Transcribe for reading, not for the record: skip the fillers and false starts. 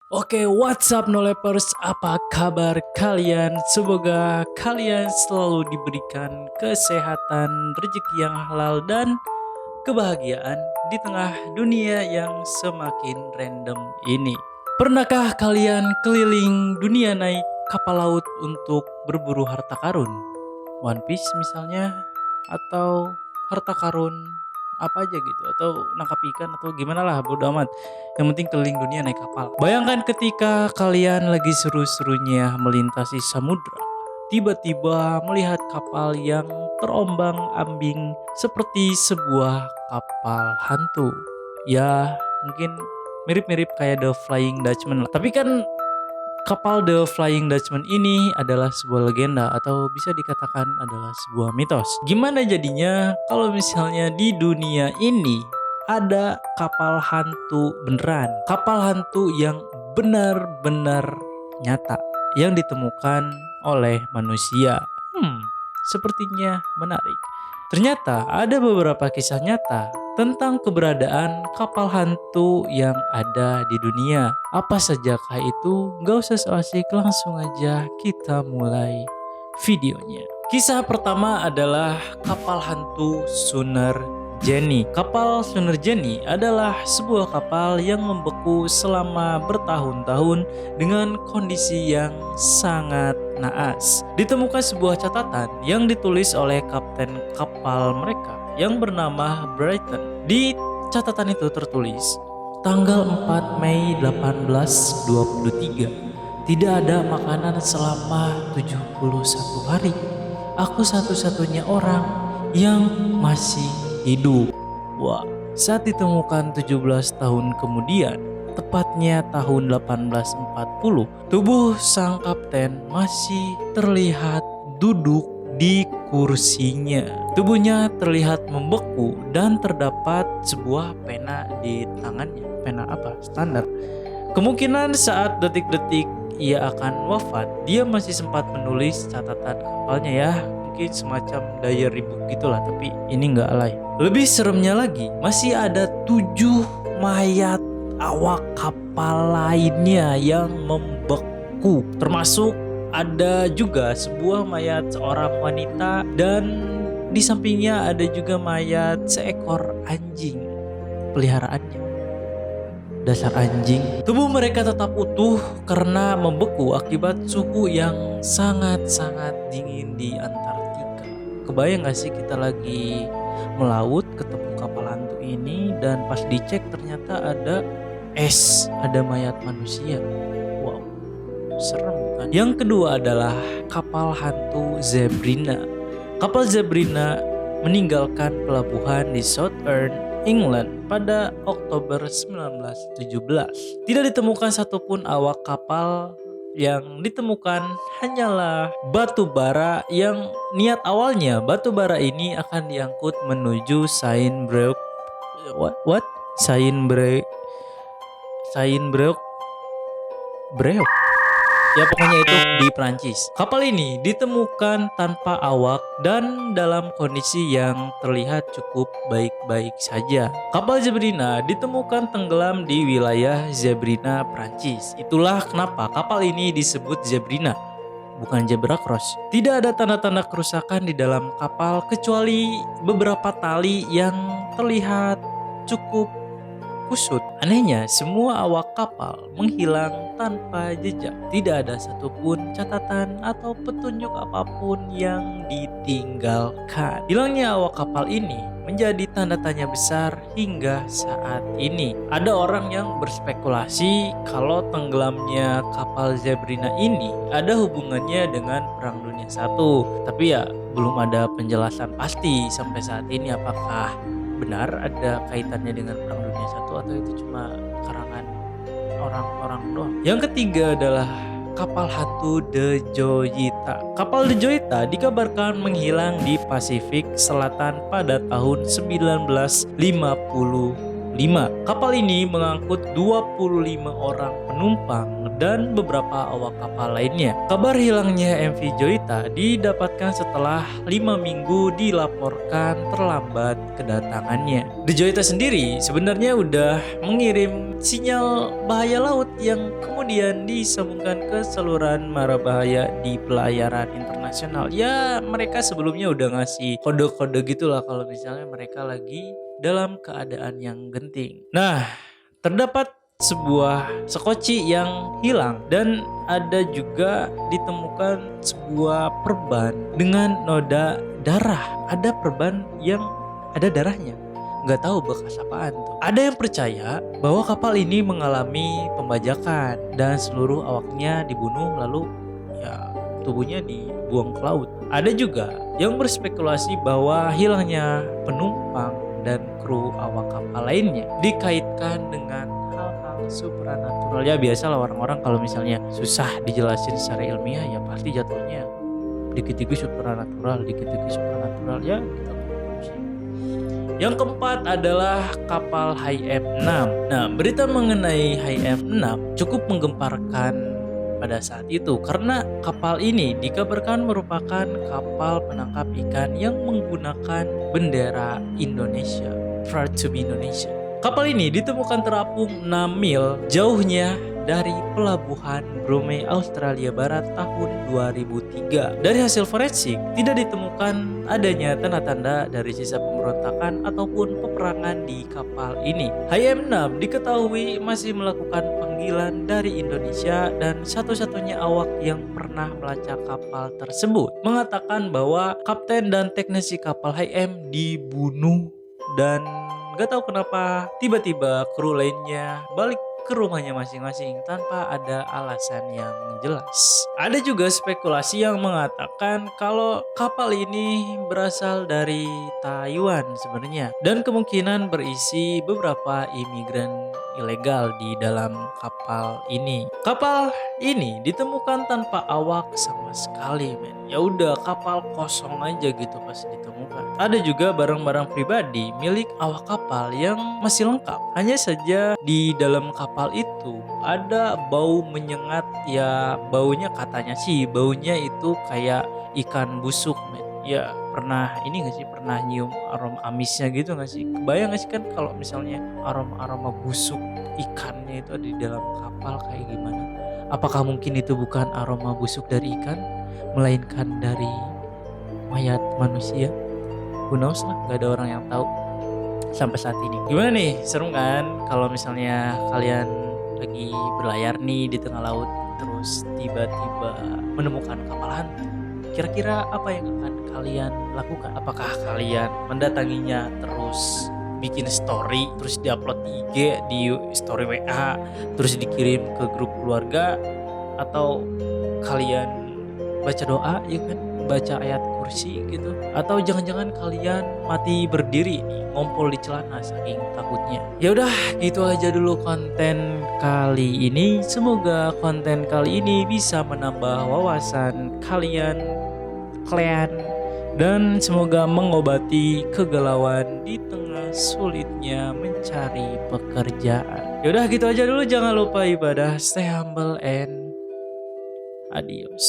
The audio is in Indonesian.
Oke, what's up Nolepers? Apa kabar kalian? Semoga kalian selalu diberikan kesehatan, rezeki yang halal, dan kebahagiaan di tengah dunia yang semakin random ini. Pernahkah kalian keliling dunia naik kapal laut untuk berburu harta karun? One Piece misalnya, atau harta karun apa aja gitu, atau nangkap ikan atau gimana lah, bodo amat. Yang penting keliling dunia naik kapal. Bayangkan ketika kalian lagi seru-serunya melintasi samudra, tiba-tiba melihat kapal yang terombang-ambing seperti sebuah kapal hantu. Ya, mungkin mirip-mirip kayak The Flying Dutchman lah. Tapi kan kapal The Flying Dutchman ini adalah sebuah legenda atau bisa dikatakan adalah sebuah mitos. Gimana jadinya kalau misalnya di dunia ini ada kapal hantu beneran? Kapal hantu yang benar-benar nyata yang ditemukan oleh manusia. Sepertinya menarik. Ternyata ada beberapa kisah nyata tentang keberadaan kapal hantu yang ada di dunia. Apa sajakah itu? Gak usah so asik, langsung aja kita mulai videonya. Kisah pertama adalah kapal hantu Suner Jenny. Kapal Suner Jenny adalah sebuah kapal yang membeku selama bertahun-tahun dengan kondisi yang sangat naas. Ditemukan sebuah catatan yang ditulis oleh kapten kapal mereka yang bernama Brighton. Di catatan itu tertulis, tanggal 4 Mei 1823, tidak ada makanan selama 71 hari. Aku satu-satunya orang yang masih hidup. Wah, saat ditemukan 17 tahun kemudian, tepatnya tahun 1840, tubuh sang kapten masih terlihat duduk di kursinya. Tubuhnya terlihat membeku dan terdapat sebuah pena di tangannya. Pena apa? Standar. Kemungkinan saat detik-detik ia akan wafat, dia masih sempat menulis catatan kapalnya ya. Mungkin semacam diary book gitulah, tapi ini nggak alay. Lebih seremnya lagi, masih ada 7 mayat awak kapal lainnya yang membeku. Termasuk ada juga sebuah mayat seorang wanita dan di sampingnya ada juga mayat seekor anjing peliharaannya. Dasar anjing. Tubuh mereka tetap utuh karena membeku akibat suhu yang sangat-sangat dingin di Antartika. Kebayang gak sih kita lagi melaut ketemu kapal hantu ini dan pas dicek ternyata ada es, ada mayat manusia. Wow, serem kan? Yang kedua adalah kapal hantu Zebrina. Kapal Zebrina meninggalkan pelabuhan di Southern England pada Oktober 1917. Tidak ditemukan satupun awak kapal. Yang ditemukan hanyalah batu bara yang niat awalnya batu bara ini akan diangkut menuju Saint-Brieuc. What? Saint-Brieuc. Ya pokoknya itu di Prancis. Kapal ini ditemukan tanpa awak dan dalam kondisi yang terlihat cukup baik-baik saja. Kapal Zebrina ditemukan tenggelam di wilayah Zebrina, Prancis. Itulah kenapa kapal ini disebut Zebrina, bukan zebra cross. Tidak ada tanda-tanda kerusakan di dalam kapal kecuali beberapa tali yang terlihat cukup kusut. Anehnya, semua awak kapal menghilang tanpa jejak. Tidak ada satupun catatan atau petunjuk apapun yang ditinggalkan. Hilangnya awak kapal ini menjadi tanda tanya besar hingga saat ini. Ada orang yang berspekulasi kalau tenggelamnya kapal Zebrina ini ada hubungannya dengan Perang Dunia I. Tapi ya belum ada penjelasan pasti sampai saat ini apakah benar ada kaitannya dengan Perang Dunia I atau itu cuma karangan orang-orang doang. Yang ketiga adalah kapal hantu The Joyita. Kapal The Joyita dikabarkan menghilang di Pasifik Selatan pada tahun 1955. Kapal ini mengangkut 25 orang penumpang dan beberapa awak kapal lainnya. Kabar hilangnya MV Joyita didapatkan setelah 5 minggu dilaporkan terlambat kedatangannya. The Joyita sendiri sebenarnya udah mengirim sinyal bahaya laut yang kemudian disambungkan ke saluran mara bahaya di pelayaran internasional. Ya, mereka sebelumnya udah ngasih kode-kode gitulah kalau misalnya mereka lagi dalam keadaan yang genting. Nah, terdapat sebuah sekoci yang hilang dan ada juga ditemukan sebuah perban dengan noda darah. Ada perban yang ada darahnya. Nggak tahu bekas apaan tuh. Ada yang percaya bahwa kapal ini mengalami pembajakan dan seluruh awaknya dibunuh lalu ya tubuhnya dibuang ke laut. Ada juga yang berspekulasi bahwa hilangnya penumpang dan kru awak kapal lainnya dikaitkan dengan hal-hal supranatural. Ya biasalah orang-orang kalau misalnya susah dijelasin secara ilmiah ya pasti jatuhnya dikit-dikit supranatural ya gitu. Yang keempat adalah kapal HIM-6. Nah, berita mengenai HIM-6 cukup menggemparkan pada saat itu karena kapal ini dikabarkan merupakan kapal penangkap ikan yang menggunakan bendera Indonesia, proud to be Indonesia. Kapal ini ditemukan terapung 6 mil jauhnya dari pelabuhan Bromei, Australia Barat tahun 2003. Dari hasil forensik, tidak ditemukan adanya tanda-tanda dari sisa pemberontakan ataupun peperangan di kapal ini. HIM-6 diketahui masih melakukan panggilan dari Indonesia dan satu-satunya awak yang pernah melacak kapal tersebut mengatakan bahwa kapten dan teknisi kapal HIM dibunuh dan gak tahu kenapa tiba-tiba kru lainnya balik ke rumahnya masing-masing tanpa ada alasan yang jelas. Ada juga spekulasi yang mengatakan kalau kapal ini berasal dari Taiwan sebenarnya dan kemungkinan berisi beberapa imigran ilegal di dalam kapal ini. Kapal ini ditemukan tanpa awak sama sekali, men. Ya udah kapal kosong aja gitu pas ditemukan. Ada juga barang-barang pribadi milik awak kapal yang masih lengkap. Hanya saja di dalam kapal itu ada bau menyengat, ya baunya katanya sih baunya itu kayak ikan busuk, men. Ya pernah ini gak sih, pernah nyium aroma amisnya gitu gak sih? Kebayang gak sih kan kalau misalnya aroma busuk ikannya itu ada di dalam kapal kayak gimana? Apakah mungkin itu bukan aroma busuk dari ikan, melainkan dari mayat manusia? Who knows lah, gak ada orang yang tahu sampai saat ini. Gimana nih, seru kan kalau misalnya kalian lagi berlayar nih di tengah laut terus tiba-tiba menemukan kapal hantu? Kira-kira apa yang akan kalian lakukan? Apakah kalian mendatanginya terus bikin story, terus diupload di IG, di story WA, terus dikirim ke grup keluarga, atau kalian baca doa ya kan, baca ayat kursi gitu, atau jangan-jangan kalian mati berdiri nih, ngompol di celana saking takutnya? Ya udah, gitu aja dulu konten kali ini. Semoga konten kali ini bisa menambah wawasan kalian dan semoga mengobati kegalauan di tengah sulitnya mencari pekerjaan. Yaudah gitu aja dulu, jangan lupa ibadah, stay humble and adios.